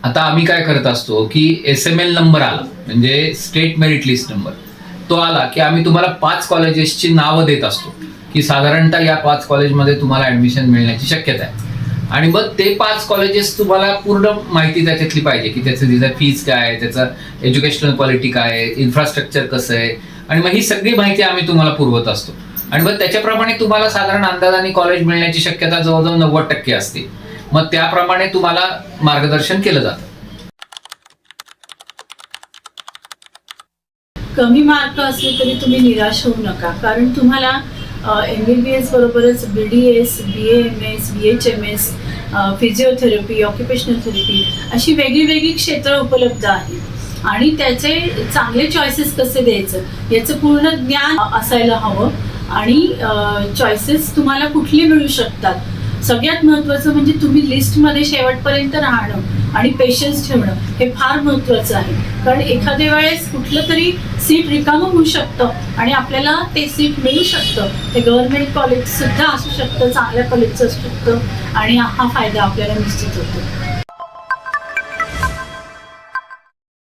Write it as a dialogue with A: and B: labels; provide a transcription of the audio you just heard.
A: आता आम्ही काय करत असतो की SML नंबर आला म्हणजे स्टेट मेरिट लिस्ट नंबर, तो आला की आम्ही तुम्हाला 5 कॉलेजेसची नावं देत असतो की साधारणतः या 5 कॉलेजमध्ये तुम्हाला ऍडमिशन मिळण्याची शक्यता आहे. आणि मग ते 5 कॉलेजेस तुम्हाला पूर्ण माहिती त्याच्यातली पाहिजे की त्याचं फीज काय आहे, त्याचं एज्युकेशनल क्वालिटी काय आहे, इन्फ्रास्ट्रक्चर कसं आहे, आणि मग ही सगळी माहिती आम्ही तुम्हाला पुरवत असतो. आणि मग त्याच्याप्रमाणे तुम्हाला साधारण अंदाजाने कॉलेज मिळण्याची शक्यता जवळजवळ 90% असते. मग त्याप्रमाणे तुम्हाला मार्गदर्शन केलं जातं.
B: कमी मार्क असले तरी तुम्ही निराश होऊ नका, कारण तुम्हाला MBBS बरोबरच BDS, BAMS, BHMS, physiotherapy, occupational therapy अशी वेगळी क्षेत्र उपलब्ध आहेत आणि त्याचे चांगले चॉईसेस कसे द्यायचं याचं पूर्ण ज्ञान असायला हवं. आणि चॉईसेस तुम्हाला कुठली मिळू शकतात, सगळ्यात महत्त्वाचं म्हणजे तुम्ही लिस्टमध्ये शेवटपर्यंत राहणं आणि पेशन्स ठेवणं हे फार महत्त्वाचं आहे. कारण एखाद्या वेळेस कुठलं तरी सीट रिकामं होऊ शकतं आणि आपल्याला ते सीट मिळू शकतं. ते गव्हर्नमेंट कॉलेजसुद्धा असू शकतं, चांगल्या कॉलेजचं असू शकतं आणि हा फायदा आपल्याला निश्चित होतो.